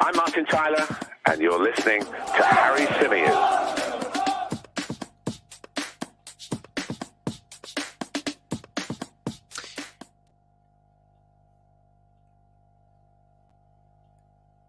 I'm Martin Tyler, and you're listening to Harry Symeou.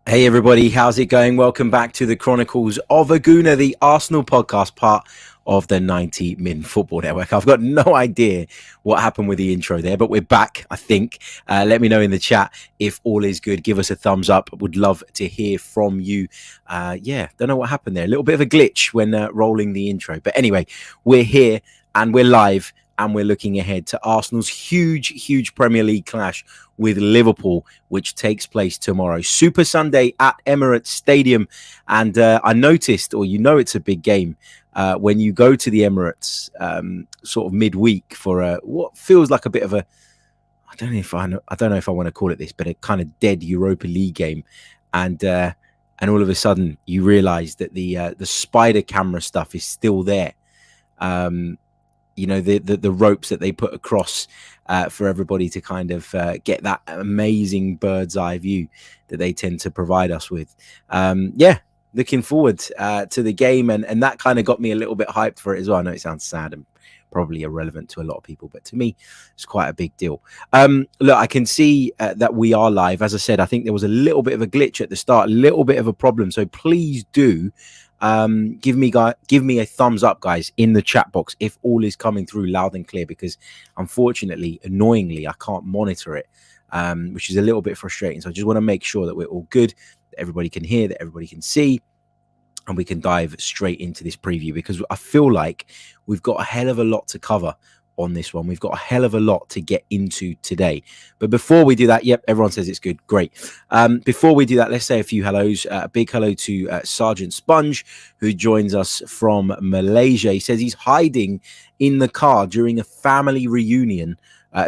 Hey everybody, how's it going? Welcome back to the Chronicles of a Gooner, the Arsenal podcast, part of the 90 Min Football Network. I've got no idea what happened with the intro there, but we're back, I think. Let me know in the chat if all is good. Give us a thumbs up. Would love to hear from you. Don't know what happened there. A little bit of a glitch when rolling the intro. But anyway, we're here and we're live. And we're looking ahead to Arsenal's huge Premier League clash with Liverpool, which takes place tomorrow. Super Sunday at Emirates Stadium. And I noticed, or it's a big game when you go to the Emirates sort of midweek for what feels like a bit of a, I don't know if I want to call it this, but a kind of dead Europa League game. And all of a sudden you realise that the spider camera stuff is still there. The ropes that they put across for everybody to kind of get that amazing bird's eye view that they tend to provide us with. Looking forward to the game. And that kind of got me a little bit hyped for it as well. I know it sounds sad and probably irrelevant to a lot of people, but to me, it's quite a big deal. Look, I can see that we are live. As I said, I think there was a little bit of a glitch at the start, a little bit of a problem. So please do give me a thumbs up, guys, in the chat box if all is coming through loud and clear, because unfortunately, annoyingly, I can't monitor it, which is a little bit frustrating. So I just want to make sure that we're all good, that everybody can hear, that everybody can see, and we can dive straight into this preview, because I feel like we've got a hell of a lot to cover on this one. We've got a hell of a lot to get into today. But before we do that, yep, everyone says it's good. Great. Before we do that, let's say a few hellos. A big hello to Sergeant Sponge, who joins us from Malaysia. He says he's hiding in the car during a family reunion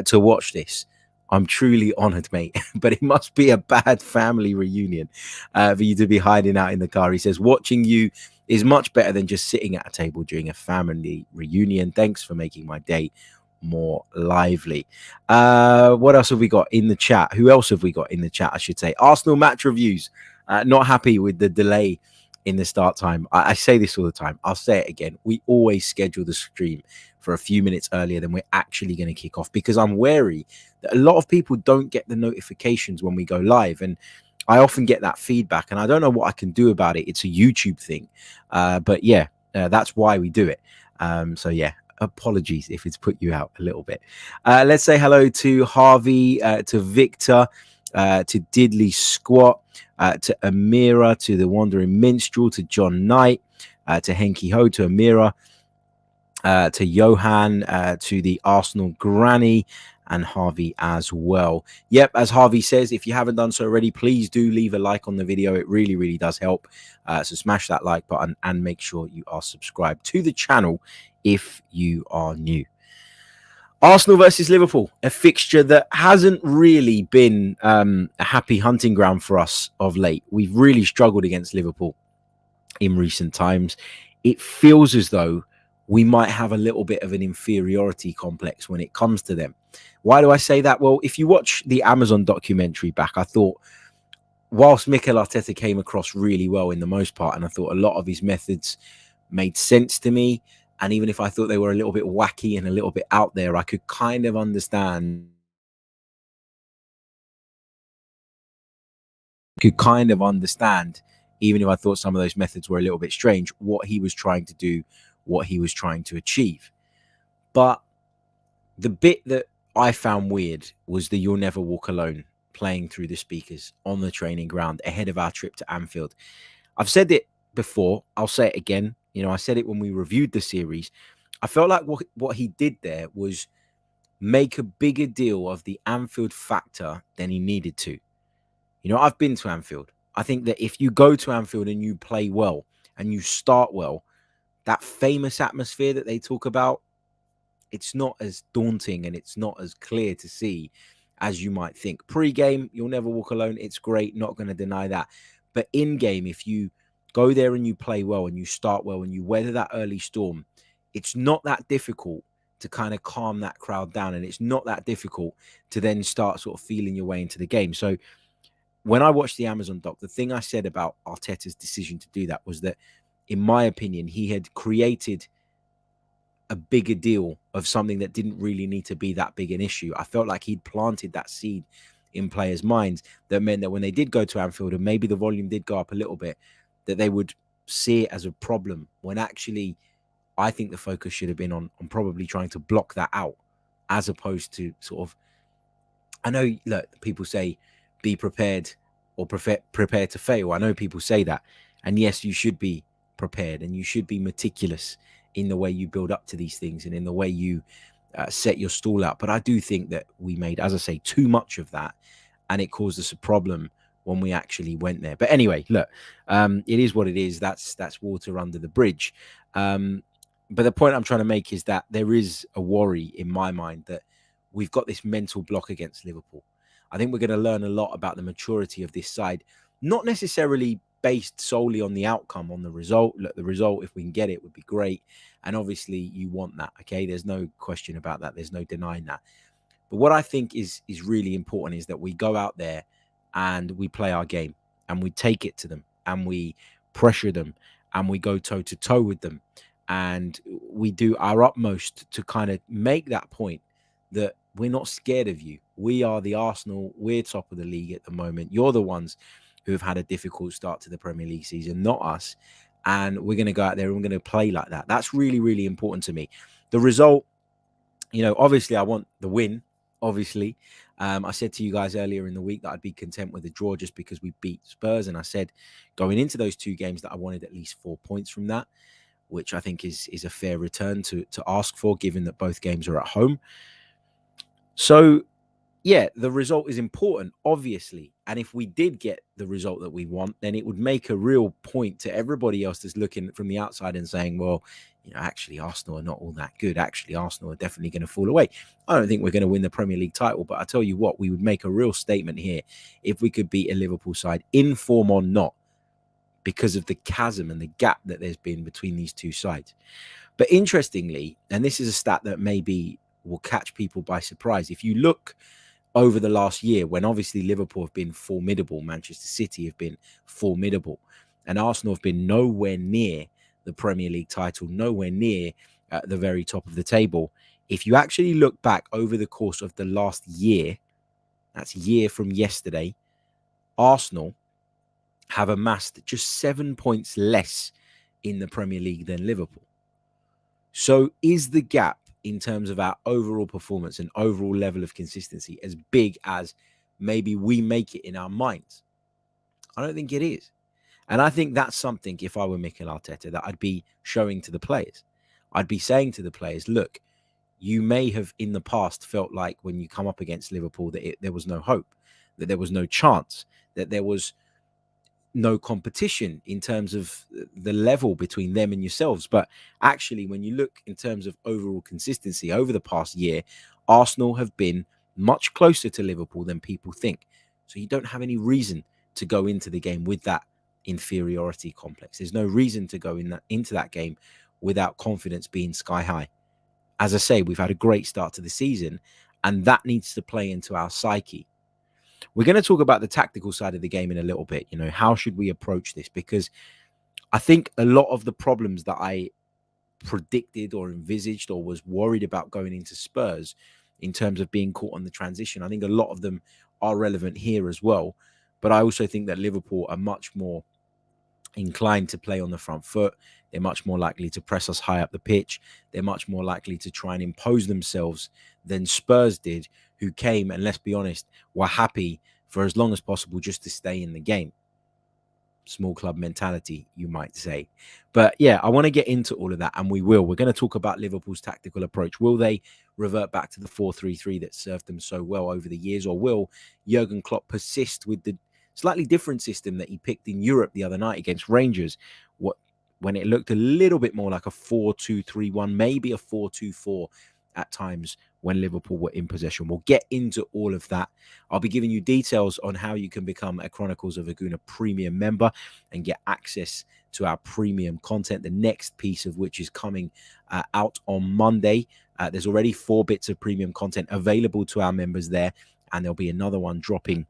to watch this. I'm truly honoured, mate, but it must be a bad family reunion for you to be hiding out in the car. He says, watching you is much better than just sitting at a table during a family reunion. Thanks for making my day more lively. What else have we got in the chat? Who else have we got in the chat, I should say? Arsenal match reviews. Not happy with the delay in the start time. I say this all the time. I'll say it again. We always schedule the stream for a few minutes earlier than we're actually going to kick off, because I'm wary that a lot of people don't get the notifications when we go live. And I often get that feedback, and I don't know what I can do about it. It's a YouTube thing. But that's why we do it. Apologies if it's put you out a little bit. Let's say hello to Harvey, to Victor, to Diddley Squat, to Amira, to the Wandering Minstrel, to John Knight, to Henky Ho, to Amira, to Johan, to the Arsenal Granny, and Harvey as well. Yep, as Harvey says, if you haven't done so already, please do leave a like on the video. It really does help. So smash that like button and make sure you are subscribed to the channel if you are new. Arsenal versus Liverpool, a fixture that hasn't really been a happy hunting ground for us of late. We've really struggled against Liverpool in recent times. It feels as though we might have a little bit of an inferiority complex when it comes to them. Why do I say that? Well, if you watch the Amazon documentary back, I thought, whilst Mikel Arteta came across really well in the most part, and I thought a lot of his methods made sense to me, and even if I thought they were a little bit wacky and a little bit out there, I could kind of understand. Even if I thought some of those methods were a little bit strange, what he was trying to do, what he was trying to achieve. But the bit that I found weird was the "You'll Never Walk Alone" playing through the speakers on the training ground ahead of our trip to Anfield. I've said it before, I'll say it again. I said it when we reviewed the series. I felt like what he did there was make a bigger deal of the Anfield factor than he needed to. I've been to Anfield. I think that if you go to Anfield and you play well and you start well, that famous atmosphere that they talk about, it's not as daunting and it's not as clear to see as you might think. Pre-game, "You'll Never Walk Alone." It's great. Not going to deny that. But in-game, if you go there and you play well and you start well and you weather that early storm, it's not that difficult to kind of calm that crowd down. And it's not that difficult to then start sort of feeling your way into the game. So when I watched the Amazon doc, the thing I said about Arteta's decision to do that was that, in my opinion, he had created a bigger deal of something that didn't really need to be that big an issue. I felt like he'd planted that seed in players' minds that meant that when they did go to Anfield and maybe the volume did go up a little bit, that they would see it as a problem, when actually I think the focus should have been on probably trying to block that out, as opposed to sort of, I know, look, people say be prepared or prepare to fail. I know people say that. And yes, you should be prepared and you should be meticulous in the way you build up to these things and in the way you set your stall out. But I do think that we made, as I say, too much of that, and it caused us a problem when we actually went there. But anyway, look, it is what it is. That's water under the bridge. But the point I'm trying to make is that there is a worry in my mind that we've got this mental block against Liverpool. I think we're going to learn a lot about the maturity of this side, not necessarily based solely on the outcome, on the result. Look, the result, if we can get it, would be great. And obviously you want that, okay? There's no question about that. There's no denying that. But what I think is really important is that we go out there and we play our game and we take it to them and we pressure them and we go toe to toe with them. And we do our utmost to kind of make that point that we're not scared of you. We are the Arsenal. We're top of the league at the moment. You're the ones who have had a difficult start to the Premier League season, not us. And we're going to go out there and we're going to play like that. That's really, really important to me. The result, obviously I want the win, obviously. I said to you guys earlier in the week that I'd be content with a draw just because we beat Spurs. And I said going into those two games that I wanted at least 4 points from that, which I think is a fair return to ask for, given that both games are at home. So, yeah, the result is important, obviously. And if we did get the result that we want, then it would make a real point to everybody else that's looking from the outside and saying, well, actually, Arsenal are not all that good. Actually, Arsenal are definitely going to fall away. I don't think we're going to win the Premier League title, but I tell you what, we would make a real statement here if we could beat a Liverpool side, in form or not, because of the chasm and the gap that there's been between these two sides. But interestingly, and this is a stat that maybe will catch people by surprise, if you look over the last year, when obviously Liverpool have been formidable, Manchester City have been formidable, and Arsenal have been nowhere near the Premier League title, nowhere near at the very top of the table. If you actually look back over the course of the last year, that's year from yesterday, Arsenal have amassed just 7 points less in the Premier League than Liverpool. So is the gap in terms of our overall performance and overall level of consistency as big as maybe we make it in our minds? I don't think it is. And I think that's something, if I were Mikel Arteta, that I'd be showing to the players. I'd be saying to the players, look, you may have in the past felt like when you come up against Liverpool that there was no hope, that there was no chance, that there was no competition in terms of the level between them and yourselves. But actually, when you look in terms of overall consistency over the past year, Arsenal have been much closer to Liverpool than people think. So you don't have any reason to go into the game with that inferiority complex. There's no reason to go into that game without confidence being sky high. As I say, we've had a great start to the season, and that needs to play into our psyche. We're going to talk about the tactical side of the game in a little bit. How should we approach this? Because I think a lot of the problems that I predicted or envisaged or was worried about going into Spurs in terms of being caught on the transition, I think a lot of them are relevant here as well. But I also think that Liverpool are much more inclined to play on the front foot. They're much more likely to press us high up the pitch. They're much more likely to try and impose themselves than Spurs did, who came and, let's be honest, were happy for as long as possible just to stay in the game. Small club mentality, you might say. But yeah, I want to get into all of that, and we will. We're going to talk about Liverpool's tactical approach. Will they revert back to the 4-3-3 that served them so well over the years, or will Jurgen Klopp persist with the slightly different system that he picked in Europe the other night against Rangers, when it looked a little bit more like a 4-2-3-1, maybe a 4-2-4 at times when Liverpool were in possession? We'll get into all of that. I'll be giving you details on how you can become a Chronicles of a Gooner premium member and get access to our premium content, the next piece of which is coming out on Monday. There's already 4 bits of premium content available to our members there, and there'll be another one dropping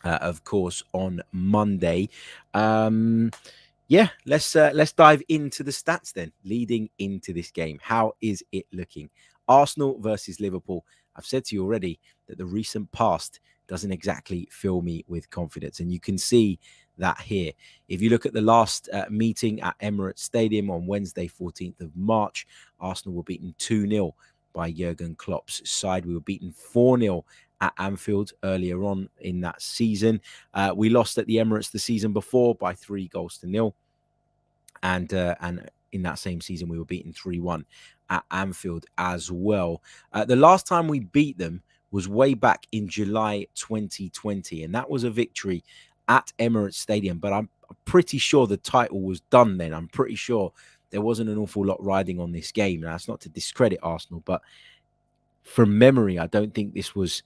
of course, on Monday. Yeah, let's dive into the stats then, leading into this game. How is it looking? Arsenal versus Liverpool. I've said to you already that the recent past doesn't exactly fill me with confidence, and you can see that here. If you look at the last meeting at Emirates Stadium on Wednesday, 14th of March, Arsenal were beaten 2-0 by Jurgen Klopp's side. We were beaten 4-0 at Anfield earlier on in that season. We lost at the Emirates the season before by 3-0. And in that same season, we were beaten 3-1 at Anfield as well. The last time we beat them was way back in July 2020, and that was a victory at Emirates Stadium. But I'm pretty sure the title was done then. I'm pretty sure there wasn't an awful lot riding on this game. Now, that's not to discredit Arsenal, but from memory, I don't think this was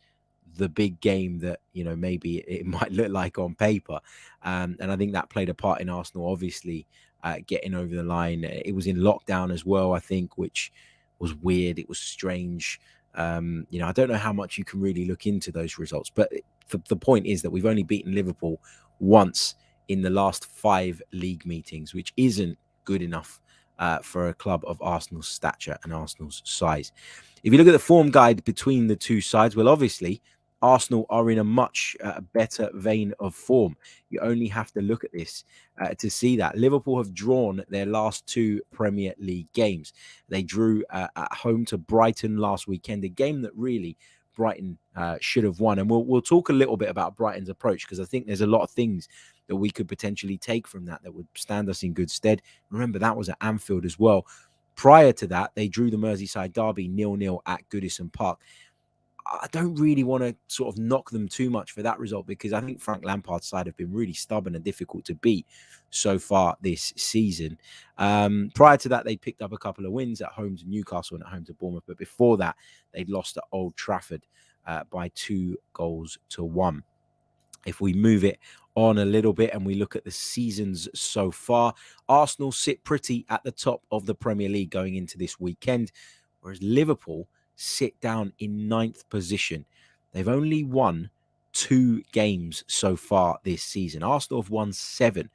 the big game that, maybe it might look like on paper. And I think that played a part in Arsenal, obviously, getting over the line. It was in lockdown as well, I think, which was weird. It was strange. I don't know how much you can really look into those results, but the point is that we've only beaten Liverpool once in the last 5 league meetings, which isn't good enough for a club of Arsenal's stature and Arsenal's size. If you look at the form guide between the two sides, well, obviously, Arsenal are in a much better vein of form. You only have to look at this to see that. Liverpool have drawn their last 2 Premier League games. They drew at home to Brighton last weekend, a game that really Brighton should have won. And we'll talk a little bit about Brighton's approach, because I think there's a lot of things that we could potentially take from that would stand us in good stead. Remember, that was at Anfield as well. Prior to that, they drew the Merseyside derby 0-0 at Goodison Park. I don't really want to sort of knock them too much for that result, because I think Frank Lampard's side have been really stubborn and difficult to beat so far this season. Prior to that, they picked up a couple of wins at home to Newcastle and at home to Bournemouth. But before that, they'd lost at Old Trafford by 2-1. If we move it on a little bit and we look at the seasons so far, Arsenal sit pretty at the top of the Premier League going into this weekend, whereas Liverpool sit down in 9th position. They've only won 2 games so far this season. Arsenal have won 7.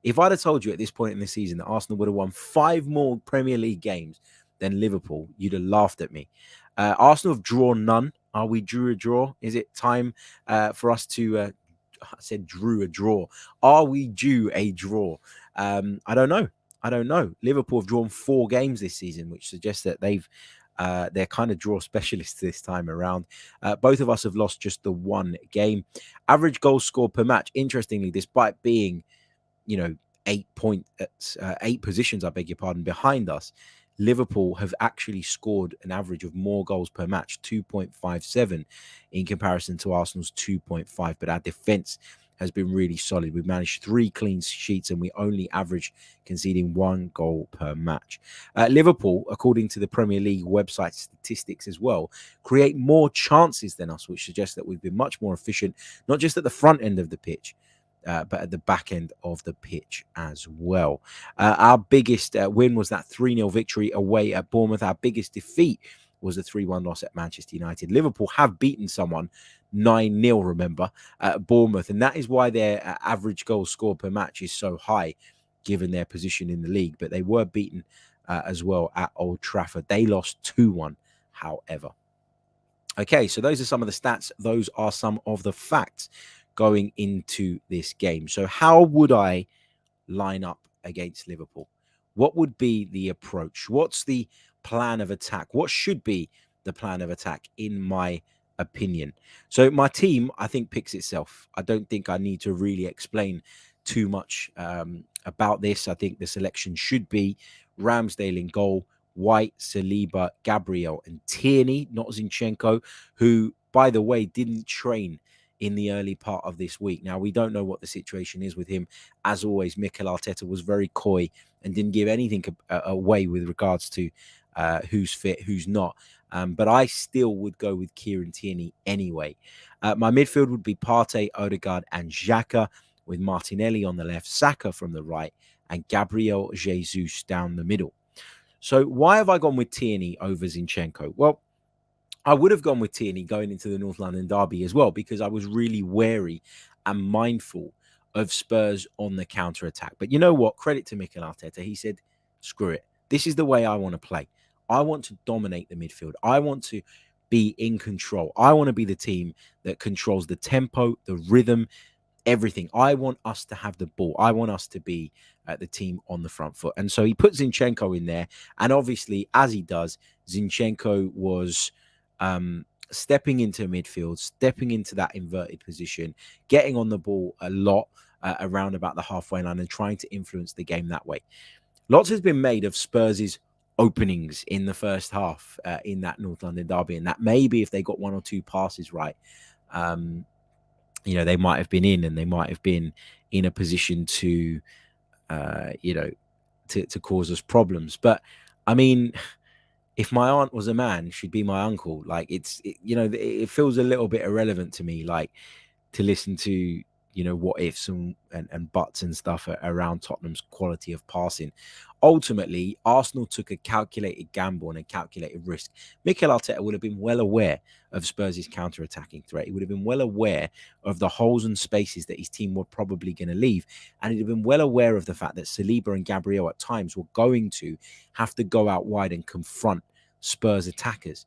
If I'd have told you at this point in the season that Arsenal would have won 5 more Premier League games than Liverpool, you'd have laughed at me. Arsenal have drawn none. Are we drew a draw? Is it time for us to... I said drew a draw. Are we due a draw? I don't know. Liverpool have drawn 4 games this season, which suggests that they're kind of draw specialists this time around. Both of us have lost just the 1 game. Average goals scored per match, interestingly, despite being, 8 positions, I beg your pardon, behind us, Liverpool have actually scored an average of more goals per match, 2.57, in comparison to Arsenal's 2.5. But our defense has been really solid. We've managed 3 clean sheets and we only average conceding 1 goal per match. Liverpool, according to the Premier League website statistics as well, create more chances than us, which suggests that we've been much more efficient, not just at the front end of the pitch, but at the back end of the pitch as well. Our biggest win was that 3-0 victory away at Bournemouth. Our biggest defeat was a 3-1 loss at Manchester United. Liverpool have beaten someone 9-0, remember, at Bournemouth. And that is why their average goals scored per match is so high, given their position in the league. But they were beaten as well at Old Trafford. They lost 2-1, however. Okay, so those are some of the stats. Those are some of the facts going into this game. So how would I line up against Liverpool? What would be the approach? What's the plan of attack? What should be the plan of attack, in my opinion? So my team, I think, picks itself. I don't think I need to really explain too much about this. I think the selection should be Ramsdale in goal, White, Saliba, Gabriel and Tierney, not Zinchenko, who, by the way, didn't train in the early part of this week. Now, we don't know what the situation is with him. As always, Mikel Arteta was very coy and didn't give anything away with regards to who's fit, who's not. But I still would go with Kieran Tierney anyway. My midfield would be Partey, Odegaard and Xhaka, with Martinelli on the left, Saka from the right, and Gabriel Jesus down the middle. So why have I gone with Tierney over Zinchenko? Well, I would have gone with Tierney going into the North London derby as well, because I was really wary and mindful of Spurs on the counter attack. But you know what? Credit to Mikel Arteta. He said, screw it. This is the way I want to play. I want to dominate the midfield. I want to be in control. I want to be the team that controls the tempo, the rhythm, everything. I want us to have the ball. I want us to be the team on the front foot. And so he put Zinchenko in there. And obviously, as he does, Zinchenko was stepping into midfield, stepping into that inverted position, getting on the ball a lot around about the halfway line and trying to influence the game that way. Lots has been made of Spurs' openings in the first half in that North London derby, and that maybe if they got one or two passes right, they might have been in and they might have been in a position to, to cause us problems. But I mean, if my aunt was a man, she'd be my uncle. Like it feels a little bit irrelevant to me, like to listen to, what ifs and buts and stuff around Tottenham's quality of passing. Ultimately, Arsenal took a calculated gamble and a calculated risk. Mikel Arteta would have been well aware of Spurs' counter-attacking threat. He would have been well aware of the holes and spaces that his team were probably going to leave. And he'd have been well aware of the fact that Saliba and Gabriel at times were going to have to go out wide and confront Spurs attackers.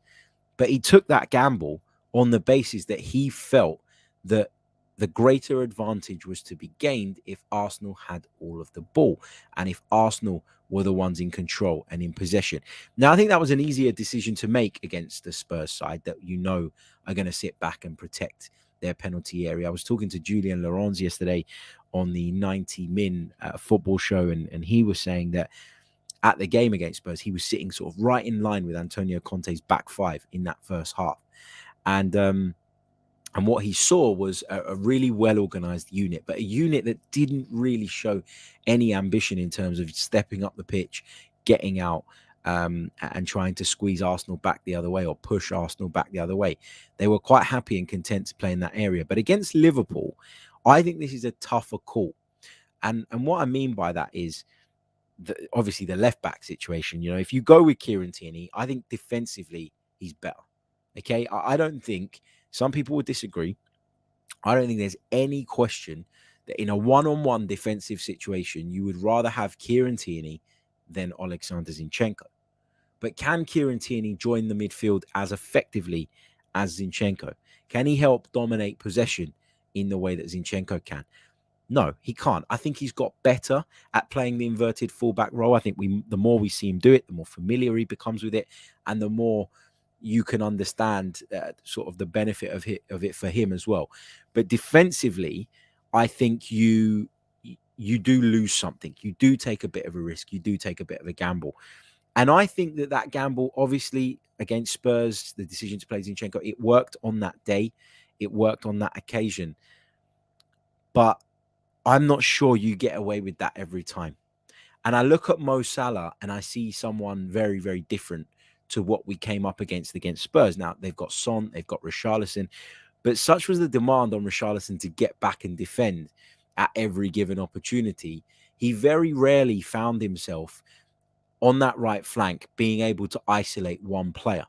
But he took that gamble on the basis that he felt that the greater advantage was to be gained if Arsenal had all of the ball and if Arsenal were the ones in control and in possession. Now, I think that was an easier decision to make against the Spurs side that are going to sit back and protect their penalty area. I was talking to Julien Laurens yesterday on the 90 Min football show, and he was saying that at the game against Spurs, he was sitting sort of right in line with Antonio Conte's back five in that first half. And what he saw was a really well-organized unit, but a unit that didn't really show any ambition in terms of stepping up the pitch, getting out, and trying to squeeze Arsenal back the other way or push Arsenal back the other way. They were quite happy and content to play in that area. But against Liverpool, I think this is a tougher call. And what I mean by that is, obviously, the left-back situation. If you go with Kieran Tierney, I think defensively he's better. Okay? I don't think... Some people would disagree. I don't think there's any question that in a one-on-one defensive situation, you would rather have Kieran Tierney than Alexander Zinchenko. But can Kieran Tierney join the midfield as effectively as Zinchenko? Can he help dominate possession in the way that Zinchenko can? No, he can't. I think he's got better at playing the inverted fullback role. I think the more we see him do it, the more familiar he becomes with it, and the more you can understand sort of the benefit of it for him as well. But defensively, I think you do lose something. You do take a bit of a risk. You do take a bit of a gamble. And I think that gamble, obviously, against Spurs, the decision to play Zinchenko, it worked on that day. It worked on that occasion. But I'm not sure you get away with that every time. And I look at Mo Salah and I see someone very, very different to what we came up against Spurs. Now, they've got Son, they've got Richarlison, but such was the demand on Richarlison to get back and defend at every given opportunity. He very rarely found himself on that right flank being able to isolate one player.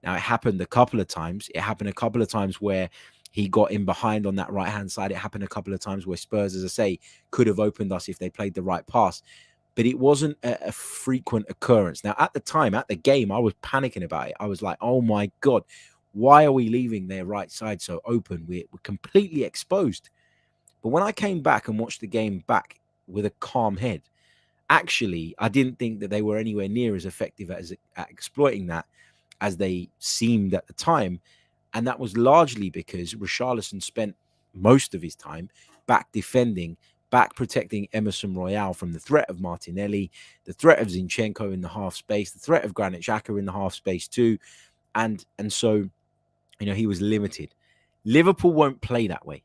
Now, it happened a couple of times. It happened a couple of times where he got in behind on that right-hand side. It happened a couple of times where Spurs, as I say, could have opened us if they played the right pass. But it wasn't a frequent occurrence. Now, at the time, at the game, I was panicking about it. I was like, oh, my God, why are we leaving their right side so open? We're completely exposed. But when I came back and watched the game back with a calm head, actually, I didn't think that they were anywhere near as effective at exploiting that as they seemed at the time. And that was largely because Richarlison spent most of his time back defending, back protecting Emerson Royale from the threat of Martinelli, the threat of Zinchenko in the half space, the threat of Granit Xhaka in the half space too. And so, he was limited. Liverpool won't play that way.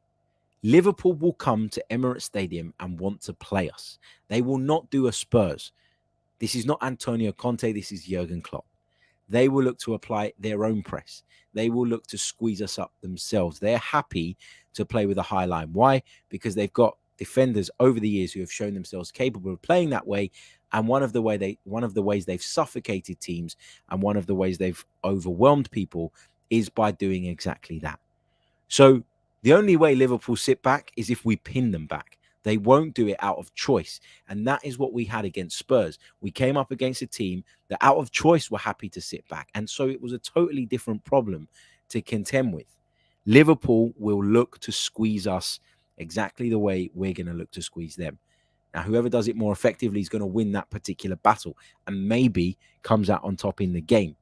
Liverpool will come to Emirates Stadium and want to play us. They will not do a Spurs. This is not Antonio Conte. This is Jurgen Klopp. They will look to apply their own press. They will look to squeeze us up themselves. They're happy to play with a high line. Why? Because they've got defenders over the years who have shown themselves capable of playing that way. And one of the ways they've suffocated teams and one of the ways they've overwhelmed people is by doing exactly that. So The only way Liverpool sit back is if we pin them back. They won't do it out of choice. And that is what we had against Spurs. We came up against a team that out of choice were happy to sit back. And so it was a totally different problem to contend with. Liverpool will look to squeeze us exactly the way we're going to look to squeeze them. Now, whoever does it more effectively is going to win that particular battle and maybe comes out on top in the game.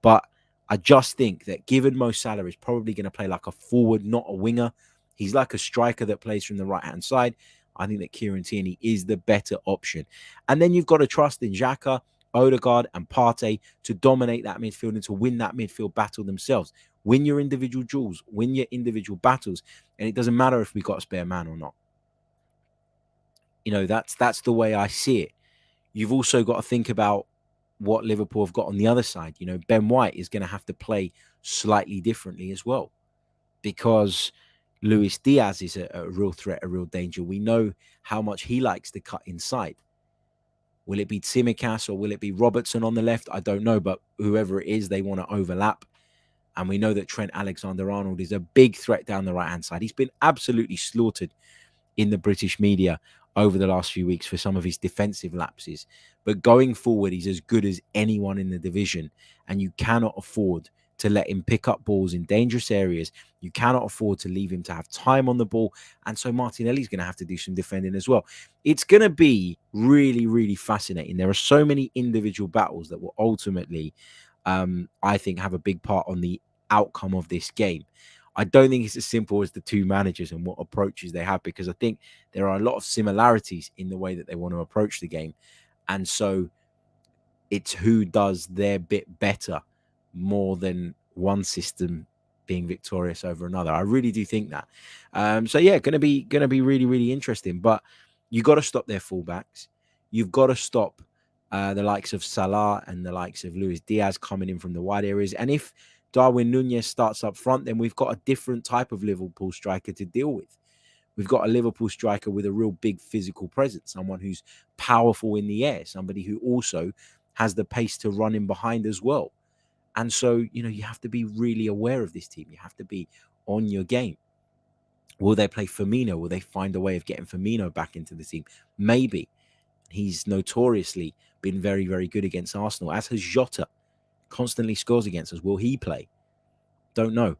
But I just think that given Mo Salah is probably going to play like a forward, not a winger, he's like a striker that plays from the right-hand side. I think that Kieran Tierney is the better option. And then you've got to trust in Xhaka, Odegaard and Partey to dominate that midfield and to win that midfield battle themselves. Win your individual duels, win your individual battles, and it doesn't matter if we've got a spare man or not. You know, that's the way I see it. You've also got to think about what Liverpool have got on the other side. You know, Ben White is going to have to play slightly differently as well because Luis Diaz is a real threat, a real danger. We know how much he likes to cut inside. Will it be Tsimikas or will it be Robertson on the left? I don't know, but whoever it is, they want to overlap. And we know that Trent Alexander-Arnold is a big threat down the right-hand side. He's been absolutely slaughtered in the British media over the last few weeks for some of his defensive lapses. But going forward, he's as good as anyone in the division. And you cannot afford to let him pick up balls in dangerous areas. You cannot afford to leave him to have time on the ball. And so Martinelli's going to have to do some defending as well. It's going to be really, really fascinating. There are so many individual battles that will ultimately, I think, have a big part on the outcome of this game. I don't think it's as simple as the two managers and what approaches they have, because I think there are a lot of similarities in the way that they want to approach the game. And so it's who does their bit better more than one system being victorious over another. I really do think that. So yeah, gonna be really, really interesting. But you got to stop their fullbacks. You've got to stop the likes of Salah and the likes of Luis Diaz coming in from the wide areas. And if Darwin Núñez starts up front, then we've got a different type of Liverpool striker to deal with. We've got a Liverpool striker with a real big physical presence, someone who's powerful in the air, somebody who also has the pace to run in behind as well. And so, you know, you have to be really aware of this team. You have to be on your game. Will they play Firmino? Will they find a way of getting Firmino back into the team? Maybe. He's notoriously been very, very good against Arsenal, as has Jota. Constantly scores against us. Will he play? Don't know.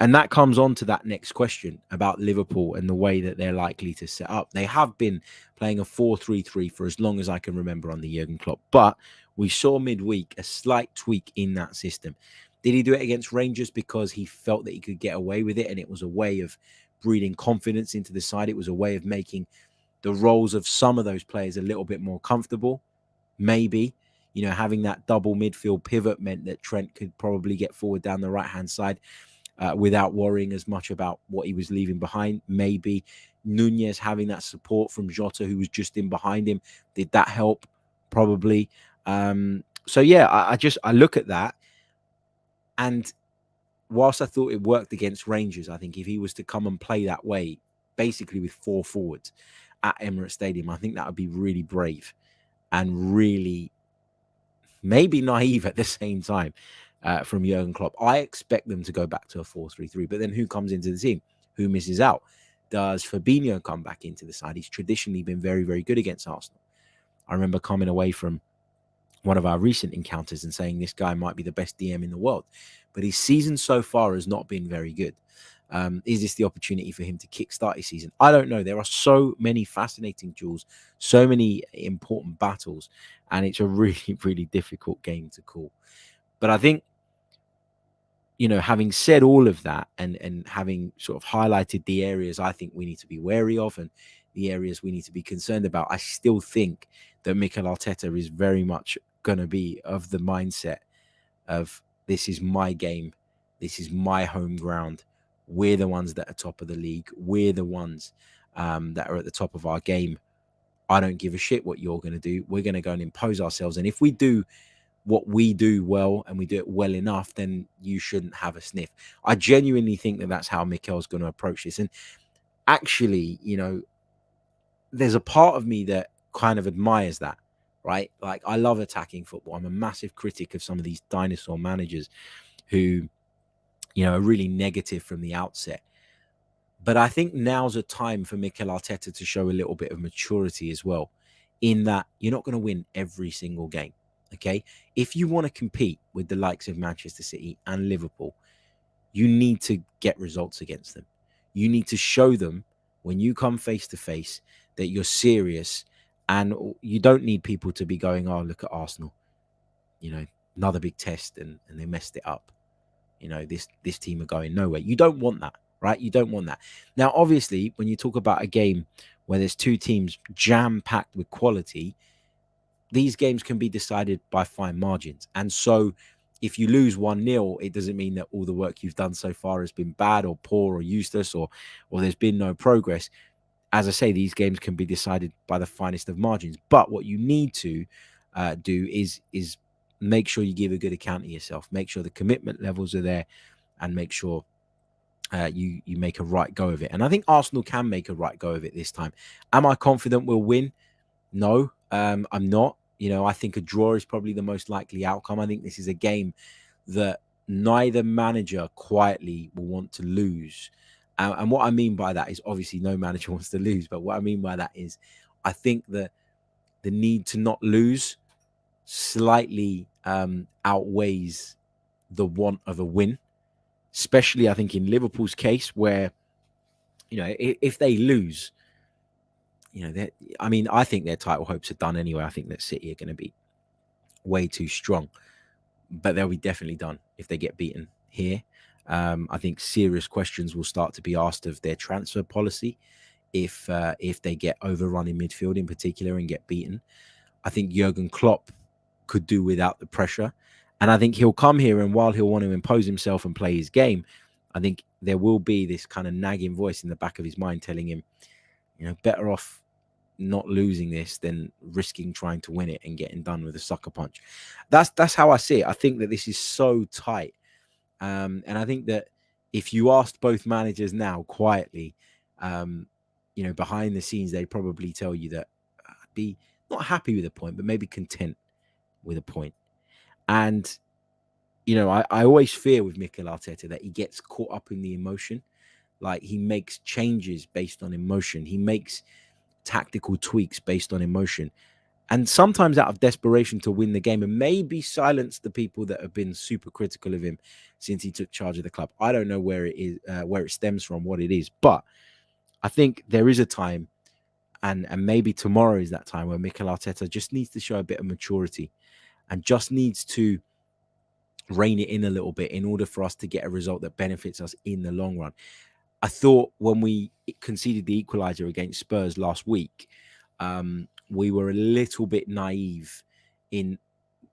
And that comes on to that next question about Liverpool and the way that they're likely to set up. They have been playing a 4-3-3 for as long as I can remember under Jurgen Klopp. But we saw midweek a slight tweak in that system. Did he do it against Rangers because he felt that he could get away with it and it was a way of breeding confidence into the side? It was a way of making the roles of some of those players a little bit more comfortable? Maybe. You know, having that double midfield pivot meant that Trent could probably get forward down the right-hand side without worrying as much about what he was leaving behind. Maybe Núñez having that support from Jota, who was just in behind him. Did that help? Probably. So, yeah, I look at that. And whilst I thought it worked against Rangers, I think if he was to come and play that way, basically with 4 forwards at Emirates Stadium, I think that would be really brave and really maybe naive at the same time from Jurgen Klopp. I expect them to go back to a 4-3-3, but then who comes into the team? Who misses out? Does Fabinho come back into the side? He's traditionally been very, very good against Arsenal. I remember coming away from one of our recent encounters and saying this guy might be the best DM in the world, but his season so far has not been very good. Is this the opportunity for him to kickstart his season? I don't know. There are so many fascinating duels, so many important battles, and it's a really, really difficult game to call. But I think, you know, having said all of that and having sort of highlighted the areas I think we need to be wary of and the areas we need to be concerned about, I still think that Mikel Arteta is very much going to be of the mindset of this is my game. This is my home ground. We're the ones that are top of the league. We're the ones that are at the top of our game. I don't give a shit what you're going to do. We're going to go and impose ourselves. And if we do what we do well and we do it well enough, then you shouldn't have a sniff. I genuinely think that that's how Mikel's going to approach this. And actually, you know, there's a part of me that kind of admires that, right? Like, I love attacking football. I'm a massive critic of some of these dinosaur managers who, you know, are really negative from the outset. But I think now's a time for Mikel Arteta to show a little bit of maturity as well, in that you're not going to win every single game. Okay. If you want to compete with the likes of Manchester City and Liverpool, you need to get results against them. You need to show them when you come face to face that you're serious, and you don't need people to be going, oh, look at Arsenal, another big test and they messed it up. This team are going nowhere. You don't want that, right? You don't want that. Now, obviously, when you talk about a game where there's two teams jam-packed with quality, these games can be decided by fine margins. And so if you lose 1-0, it doesn't mean that all the work you've done so far has been bad or poor or useless or there's been no progress. As I say, these games can be decided by the finest of margins. But what you need to do is make sure you give a good account of yourself. Make sure the commitment levels are there, and make sure you make a right go of it. And I think Arsenal can make a right go of it this time. Am I confident we'll win? No, I'm not. I think a draw is probably the most likely outcome. I think this is a game that neither manager quietly will want to lose. And what I mean by that is, obviously no manager wants to lose, but what I mean by that is I think that the need to not lose slightly outweighs the want of a win, especially I think in Liverpool's case, where if they lose, I think their title hopes are done anyway. I think that City are going to be way too strong, but they'll be definitely done if they get beaten here. I think serious questions will start to be asked of their transfer policy if they get overrun in midfield in particular and get beaten. I think Jurgen Klopp could do without the pressure, and I think he'll come here, and while he'll want to impose himself and play his game, I think there will be this kind of nagging voice in the back of his mind telling him, better off not losing this than risking trying to win it and getting done with a sucker punch. That's how I see it. I think that this is so tight, and I think that if you asked both managers now quietly, behind the scenes, they'd probably tell you that I'd be not happy with a point, but maybe content with a point. And I always fear with Mikel Arteta that he gets caught up in the emotion. Like, he makes changes based on emotion. He makes tactical tweaks based on emotion, and sometimes out of desperation to win the game and maybe silence the people that have been super critical of him since he took charge of the club. I don't know where it is, where it stems from, what it is, but I think there is a time, and maybe tomorrow is that time, where Mikel Arteta just needs to show a bit of maturity and just needs to rein it in a little bit in order for us to get a result that benefits us in the long run. I thought when we conceded the equaliser against Spurs last week, we were a little bit naive in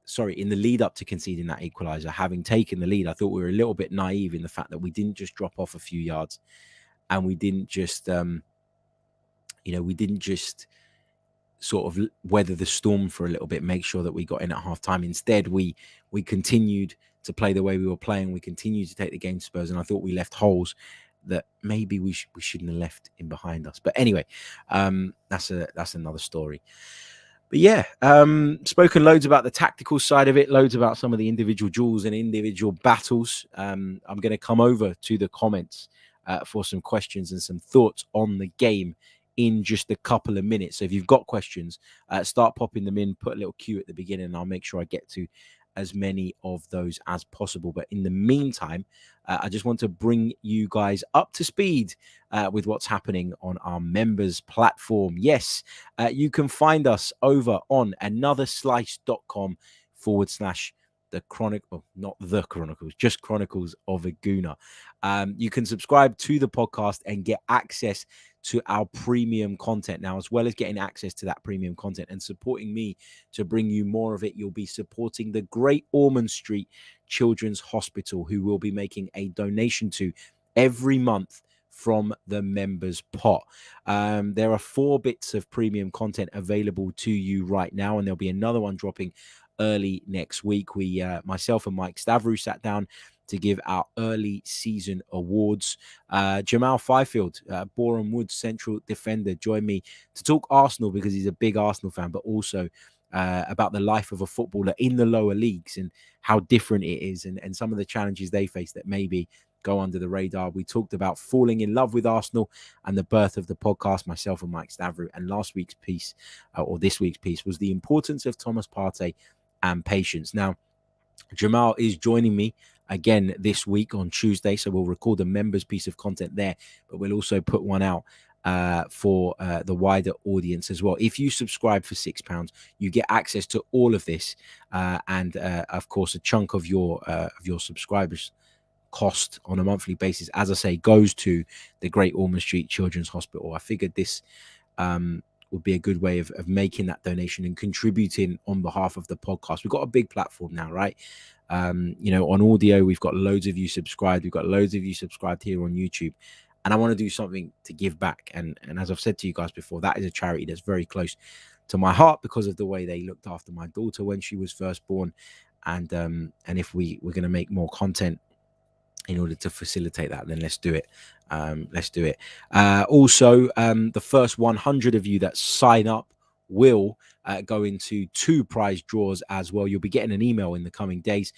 the lead up to conceding that equaliser. Having taken the lead, I thought we were a little bit naive in the fact that we didn't just drop off a few yards, and we didn't just, sort of weather the storm for a little bit, make sure that we got in at half time. Instead, we continued to play the way we were playing. We continued to take the game to Spurs, and I thought we left holes that maybe we shouldn't have left in behind us. But anyway, that's another story. But yeah, spoken loads about the tactical side of it, loads about some of the individual duels and individual battles. I'm going to come over to the comments for some questions and some thoughts on the game in just a couple of minutes. So if you've got questions, start popping them in, put a little cue at the beginning, and I'll make sure I get to as many of those as possible. But in the meantime, I just want to bring you guys up to speed with what's happening on our members platform. Yes, you can find us over on anotherslice.com /the Chronicle, not the Chronicles, just Chronicles of a Gooner. You can subscribe to the podcast and get access to our premium content. Now, as well as getting access to that premium content and supporting me to bring you more of it, you'll be supporting the Great Ormond Street Children's Hospital, who will be making a donation to every month from the members pot. There are 4 bits of premium content available to you right now, and there'll be another one dropping early next week. We, myself and Mike Stavru, sat down to give our early season awards. Jamal Fifield, Boreham Wood Central defender, joined me to talk Arsenal because he's a big Arsenal fan, but also about the life of a footballer in the lower leagues and how different it is, and some of the challenges they face that maybe go under the radar. We talked about falling in love with Arsenal and the birth of the podcast, myself and Mike Stavrou. And last week's piece, or this week's piece, was the importance of Thomas Partey and patience. Now, Jamal is joining me again this week on Tuesday, so we'll record a members piece of content there, but we'll also put one out for the wider audience as well. If you subscribe for £6, you get access to all of this, and of course, a chunk of your subscribers' cost on a monthly basis, as I say, goes to the Great Ormond Street Children's Hospital. I figured this would be a good way of making that donation and contributing on behalf of the podcast. We've got a big platform now, right? On audio, we've got loads of you subscribed. We've got loads of you subscribed here on YouTube. And I want to do something to give back. And as I've said to you guys before, that is a charity that's very close to my heart because of the way they looked after my daughter when she was first born. And if we're going to make more content in order to facilitate that, then let's do it. Also, the first 100 of you that sign up will go into 2 prize draws as well. You'll be getting an email in the coming days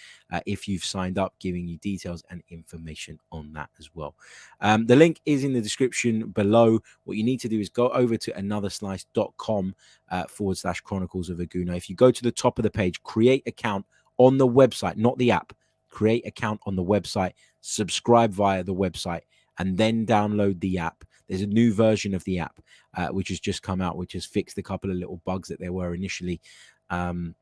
if you've signed up, giving you details and information on that as well. The link is in the description below. What you need to do is go over to anotherslice.com /Chronicles of a Gooner. If you go to the top of the page, create account on the website, not the app. Create account on the website, subscribe via the website, and then download the app. There's a new version of the app which has just come out, which has fixed a couple of little bugs that there were initially. And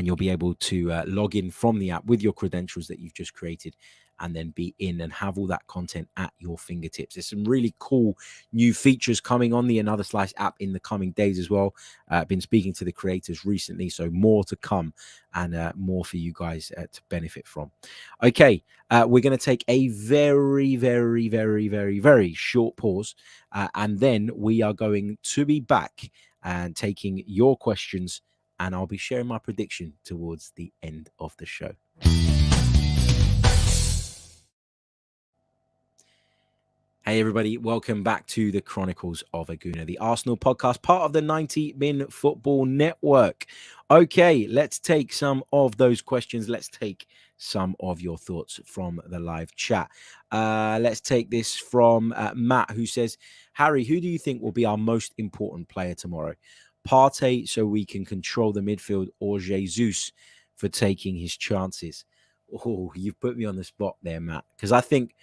you'll be able to log in from the app with your credentials that you've just created and then be in and have all that content at your fingertips. There's some really cool new features coming on the Another Slice app in the coming days as well. I've been speaking to the creators recently, so more to come and more for you guys to benefit from. Okay, we're going to take a very, very, very, very, very short pause, and then we are going to be back and taking your questions, and I'll be sharing my prediction towards the end of the show. Hey everybody, welcome back to the Chronicles of a Gooner, the Arsenal podcast, part of the 90 Min Football Network. Okay, let's take some of those questions. Let's take some of your thoughts from the live chat. Let's take this from Matt, who says, Harry, who do you think will be our most important player tomorrow? Partey, so we can control the midfield, or Jesus for taking his chances? Oh, you've put me on the spot there, Matt, because I think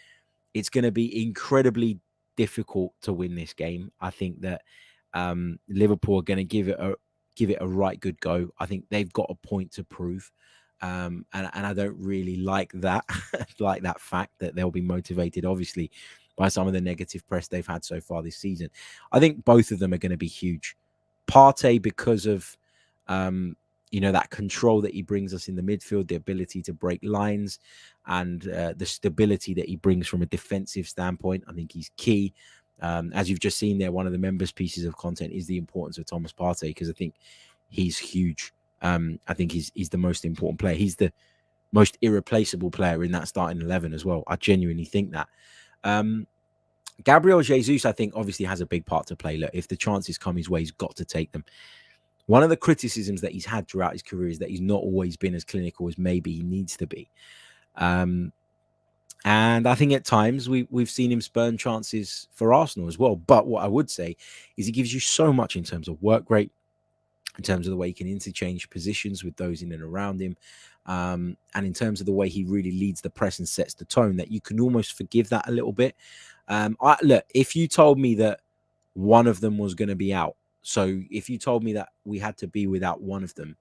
it's going to be incredibly difficult to win this game. I think that Liverpool are going to give it a right good go. I think they've got a point to prove, and I don't really like that like that fact that they'll be motivated, obviously, by some of the negative press they've had so far this season. I think both of them are going to be huge. Partey, because of that control that he brings us in the midfield, the ability to break lines, and the stability that he brings from a defensive standpoint. I think he's key. As you've just seen there, one of the members' pieces of content is the importance of Thomas Partey, because I think he's huge. I think he's the most important player. He's the most irreplaceable player in that starting 11 as well. I genuinely think that. Gabriel Jesus, I think, obviously has a big part to play. Look, if the chances come his way, he's got to take them. One of the criticisms that he's had throughout his career is that he's not always been as clinical as maybe he needs to be. And I think at times we've seen him spurn chances for Arsenal as well. But what I would say is he gives you so much in terms of work rate, in terms of the way he can interchange positions with those in and around him, and in terms of the way he really leads the press and sets the tone, that you can almost forgive that a little bit. Look, if you told me that one of them was going to be out, so if you told me that we had to be without one of them,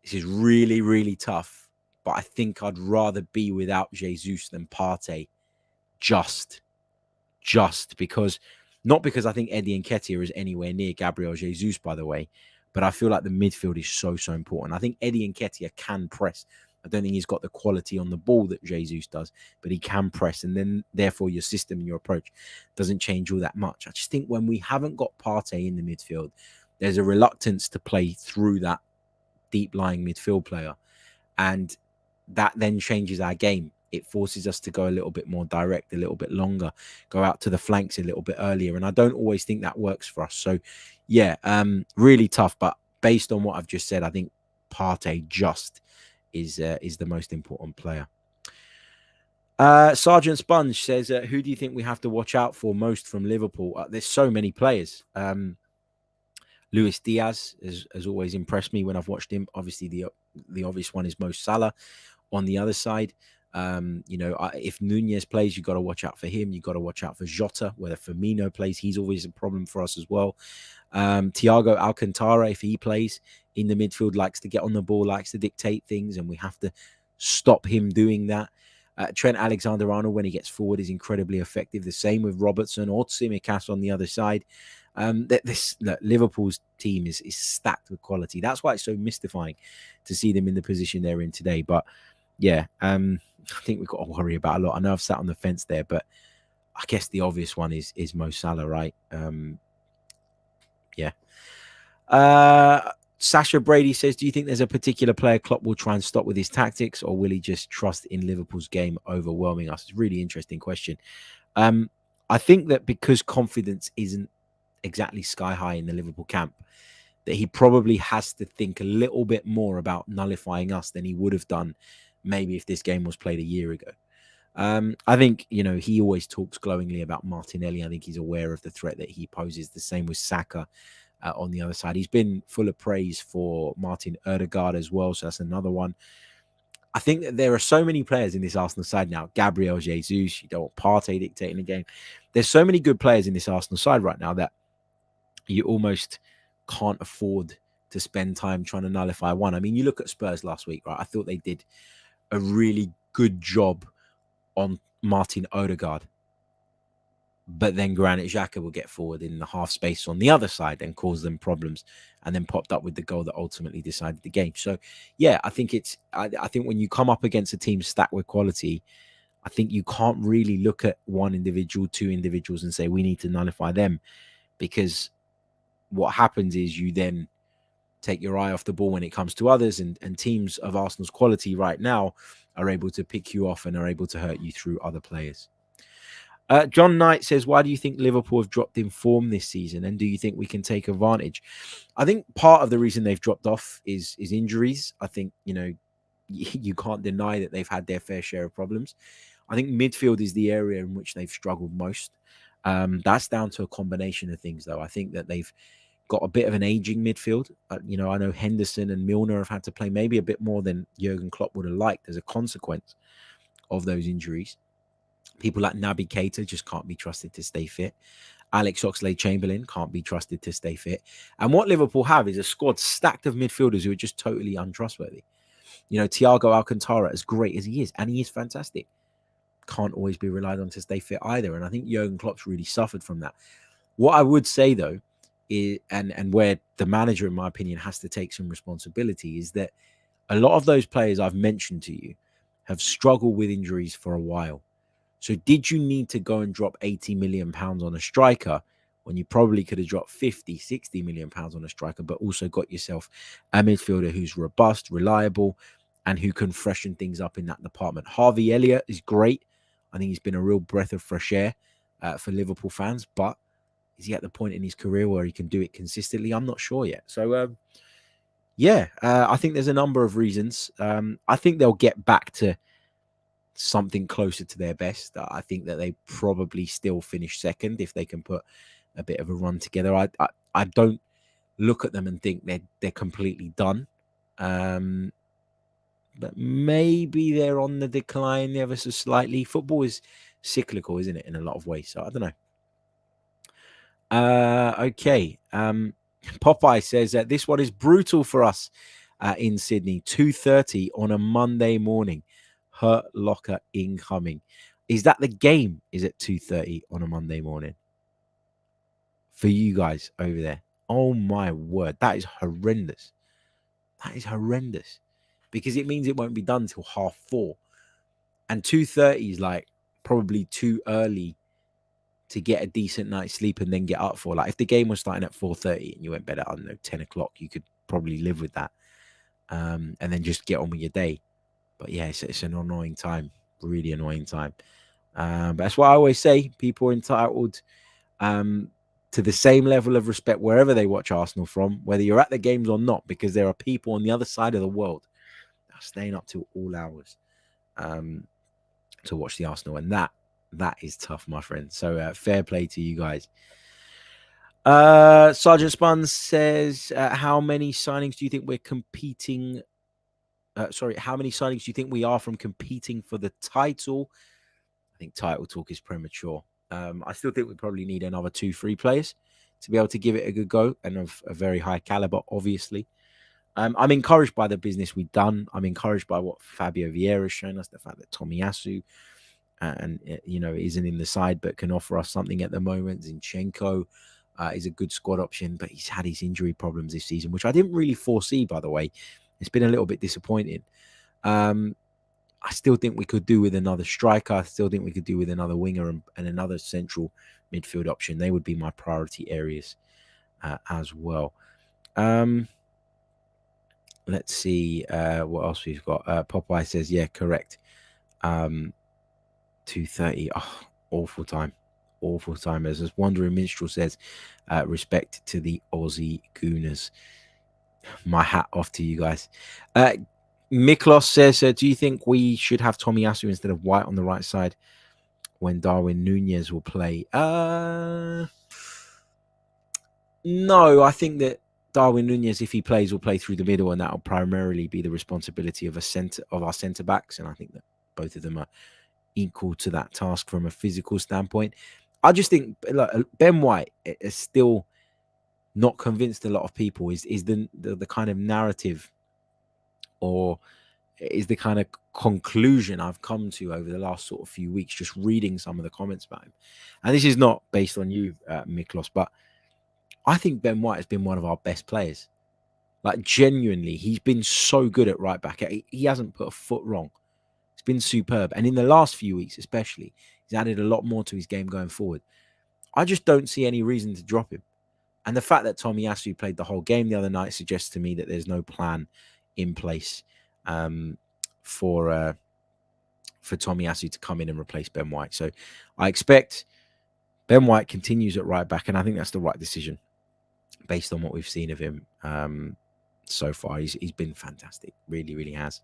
this is really, really tough. But I think I'd rather be without Jesus than Partey, just because, not because I think Eddie Nketiah is anywhere near Gabriel Jesus, by the way, but I feel like the midfield is so important. I think Eddie Nketiah can press. I don't think he's got the quality on the ball that Jesus does, but he can press. And then, therefore, your system and your approach doesn't change all that much. I just think when we haven't got Partey in the midfield, there's a reluctance to play through that deep-lying midfield player. And that then changes our game. It forces us to go a little bit more direct, a little bit longer, go out to the flanks a little bit earlier. And I don't always think that works for us. So, yeah, really tough. But based on what I've just said, I think Partey just is the most important player. Sergeant Sponge says, who do you think we have to watch out for most from Liverpool? There's so many players. Luis Diaz has always impressed me when I've watched him. Obviously, the obvious one is Mo Salah on the other side. If Nunez plays, you've got to watch out for him. You've got to watch out for Jota. Whether Firmino plays, he's always a problem for us as well. Thiago Alcantara, if he plays in the midfield, likes to get on the ball, likes to dictate things, and we have to stop him doing that. Trent Alexander-Arnold, when he gets forward, is incredibly effective. The same with Robertson or Tsimikas on the other side. Liverpool's team is stacked with quality. That's why it's so mystifying to see them in the position they're in today. But yeah, I think we've got to worry about a lot. I know I've sat on the fence there, but I guess the obvious one is Mo Salah, right? Sasha Brady says, do you think there's a particular player Klopp will try and stop with his tactics, or will he just trust in Liverpool's game overwhelming us? It's a really interesting question. I think that because confidence isn't exactly sky high in the Liverpool camp, that he probably has to think a little bit more about nullifying us than he would have done maybe if this game was played a year ago. I think, he always talks glowingly about Martinelli. I think he's aware of the threat that he poses. The same with Saka. On the other side, he's been full of praise for Martin Odegaard as well, so that's another one. I think that there are so many players in this Arsenal side now. Gabriel Jesus, you don't want Partey dictating the game. There's so many good players in this Arsenal side right now that you almost can't afford to spend time trying to nullify one. I mean, you look at Spurs last week, right? I thought they did a really good job on Martin Odegaard. But then Granit Xhaka will get forward in the half space on the other side and cause them problems, and then popped up with the goal that ultimately decided the game. So, yeah, I think I think when you come up against a team stacked with quality, I think you can't really look at one individual, two individuals and say we need to nullify them, because what happens is you then take your eye off the ball when it comes to others, and teams of Arsenal's quality right now are able to pick you off and are able to hurt you through other players. John Knight says, why do you think Liverpool have dropped in form this season, and do you think we can take advantage? I think part of the reason they've dropped off is injuries. I think, you can't deny that they've had their fair share of problems. I think midfield is the area in which they've struggled most. That's down to a combination of things, though. I think that they've got a bit of an aging midfield. I know Henderson and Milner have had to play maybe a bit more than Jurgen Klopp would have liked as a consequence of those injuries. People like Naby Keita just can't be trusted to stay fit. Alex Oxlade-Chamberlain can't be trusted to stay fit. And what Liverpool have is a squad stacked of midfielders who are just totally untrustworthy. Thiago Alcantara, as great as he is, and he is fantastic, can't always be relied on to stay fit either. And I think Jurgen Klopp's really suffered from that. What I would say, though, is, and where the manager, in my opinion, has to take some responsibility, is that a lot of those players I've mentioned to you have struggled with injuries for a while. So did you need to go and drop 80 million pounds on a striker when you probably could have dropped 50, 60 million pounds on a striker, but also got yourself a midfielder who's robust, reliable, and who can freshen things up in that department? Harvey Elliott is great. I think he's been a real breath of fresh air for Liverpool fans, but is he at the point in his career where he can do it consistently? I'm not sure yet. So, I think there's a number of reasons. I think they'll get back to something closer to their best. I think that they probably still finish second if they can put a bit of a run together. I don't look at them and think they're completely done. But maybe they're on the decline ever so slightly. Football is cyclical, isn't it, in a lot of ways? So I don't know. Okay. Popeye says that this one is brutal for us in Sydney. 2:30 on a Monday morning. Hurt Locker incoming. Is that the game? Is at 2:30 on a Monday morning for you guys over there? Oh my word, that is horrendous. That is horrendous, because it means it won't be done till 4:30, and 2:30 is like probably too early to get a decent night's sleep and then get up for. Like if the game was starting at 4:30 and you went bed at, I don't know, 10 o'clock, you could probably live with that, and then just get on with your day. But yeah, it's an annoying time, really annoying time. But that's why I always say people are entitled to the same level of respect wherever they watch Arsenal from, whether you're at the games or not, because there are people on the other side of the world that are staying up till all hours. to watch the Arsenal, and that is tough, my friend. So fair play to you guys. Sergeant Spun says, how many signings do you think we're competing? How many signings do you think we are from competing for the title? I think title talk is premature. I still think we probably need another 2-3 players to be able to give it a good go, and of a very high caliber, obviously. I'm encouraged by the business we've done. I'm encouraged by what Fabio Vieira has shown us, the fact that Tomiyasu isn't in the side but can offer us something at the moment. Zinchenko is a good squad option, but he's had his injury problems this season, which I didn't really foresee, by the way. It's been a little bit disappointing. I still think we could do with another striker. I still think we could do with another winger and another central midfield option. They would be my priority areas as well. Let's see what else we've got. Popeye says, yeah, correct. 2:30. Oh, awful time. Awful time. As Wandering Minstrel says, respect to the Aussie Gooners. My hat off to you guys. Miklos says, do you think we should have Tomiyasu instead of White on the right side when Darwin Nunez will play? No, I think that Darwin Nunez, if he plays, will play through the middle, and that will primarily be the responsibility of our centre backs. And I think that both of them are equal to that task from a physical standpoint. I just think Ben White is still not convinced a lot of people. Is the kind of narrative, or is the kind of conclusion I've come to over the last sort of few weeks, just reading some of the comments about him. And this is not based on you, Miklos, but I think Ben White has been one of our best players. Like, genuinely, he's been so good at right back. He hasn't put a foot wrong. It's been superb. And in the last few weeks, especially, he's added a lot more to his game going forward. I just don't see any reason to drop him. And the fact that Tomiyasu played the whole game the other night suggests to me that there's no plan in place for Tomiyasu to come in and replace Ben White. So I expect Ben White continues at right back, and I think that's the right decision based on what we've seen of him so far. He's been fantastic. Really, really has.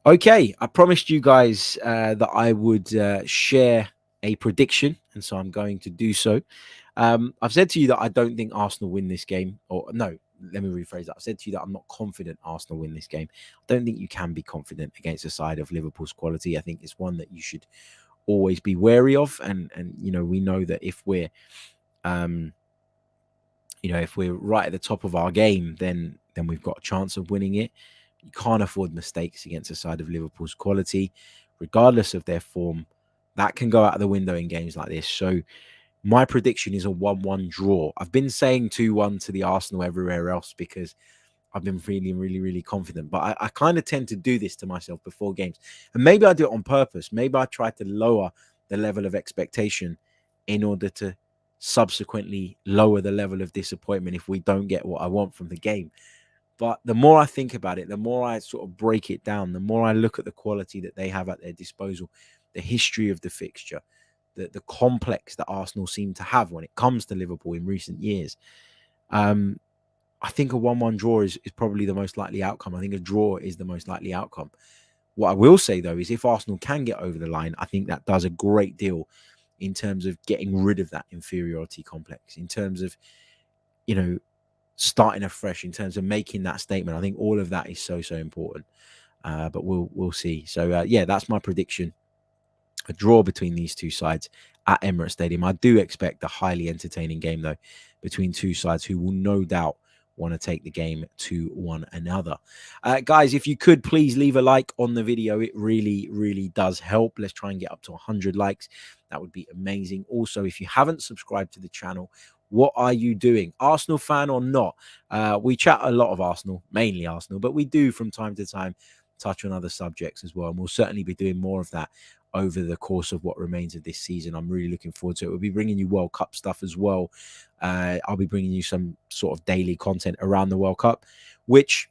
Okay, I promised you guys that I would share a prediction, and so I'm going to do so. I've said to you that I don't think Arsenal win this game. Or no, let me rephrase that. I've said to you that I'm not confident Arsenal win this game. I don't think you can be confident against a side of Liverpool's quality. I think it's one that you should always be wary of. And we know that if we're if we're right at the top of our game, then we've got a chance of winning it. You can't afford mistakes against a side of Liverpool's quality, regardless of their form. That can go out of the window in games like this. So my prediction is a 1-1 draw. I've been saying 2-1 to the Arsenal everywhere else because I've been feeling really, really confident. But I kind of tend to do this to myself before games. And maybe I do it on purpose. Maybe I try to lower the level of expectation in order to subsequently lower the level of disappointment if we don't get what I want from the game. But the more I think about it, the more I sort of break it down, the more I look at the quality that they have at their disposal, the history of the fixture, the complex that Arsenal seem to have when it comes to Liverpool in recent years. I think a 1-1 draw is probably the most likely outcome. I think a draw is the most likely outcome. What I will say, though, is if Arsenal can get over the line, I think that does a great deal in terms of getting rid of that inferiority complex, in terms of, starting afresh, in terms of making that statement. I think all of that is so important. But we'll see. So, that's my prediction. A draw between these two sides at Emirates Stadium. I do expect a highly entertaining game, though, between two sides who will no doubt want to take the game to one another. Guys, if you could please leave a like on the video, it really, really does help. Let's try and get up to 100 likes. That would be amazing. Also, if you haven't subscribed to the channel, what are you doing? Arsenal fan or not? We chat a lot of Arsenal, mainly Arsenal, but we do from time to time touch on other subjects as well. And we'll certainly be doing more of that over the course of what remains of this season. I'm really looking forward to it. We'll be bringing you World Cup stuff as well. I'll be bringing you some sort of daily content around the World Cup, which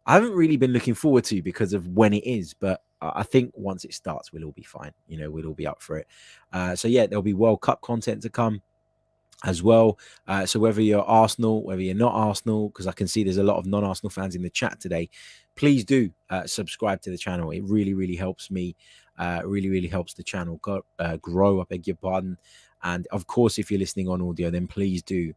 I haven't really been looking forward to because of when it is. But I think once it starts, we'll all be fine. We'll all be up for it. There'll be World Cup content to come as well. So whether you're Arsenal, whether you're not Arsenal, because I can see there's a lot of non-Arsenal fans in the chat today, please do subscribe to the channel. It really, really helps me Really, really helps the channel grow. I beg your pardon. And of course, if you're listening on audio, then please do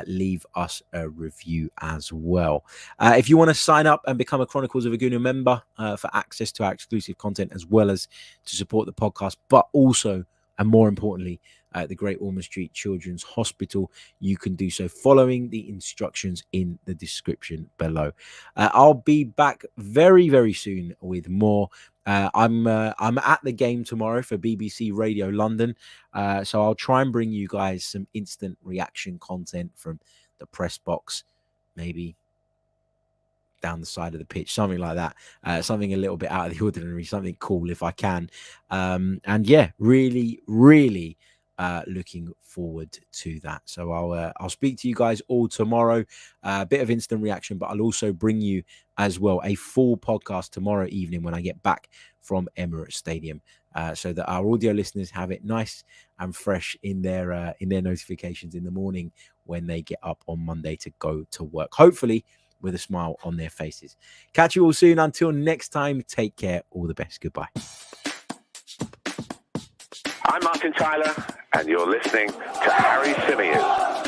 leave us a review as well. If you want to sign up and become a Chronicles of a Gooner member for access to our exclusive content, as well as to support the podcast, but also, and more importantly, the Great Ormond Street Children's Hospital, you can do so following the instructions in the description below. I'll be back very, very soon with more. I'm at the game tomorrow for BBC Radio London, so I'll try and bring you guys some instant reaction content from the press box, maybe down the side of the pitch, something like that, something a little bit out of the ordinary, something cool if I can. And yeah, really, really looking forward to that. So I'll speak to you guys all tomorrow. A bit of instant reaction, but I'll also bring you as well a full podcast tomorrow evening when I get back from Emirates Stadium, so that our audio listeners have it nice and fresh in their notifications in the morning when they get up on Monday to go to work, hopefully with a smile on their faces. Catch you all soon. Until next time, take care. All the best. Goodbye. I'm Martin Tyler, and you're listening to Harry Symeou.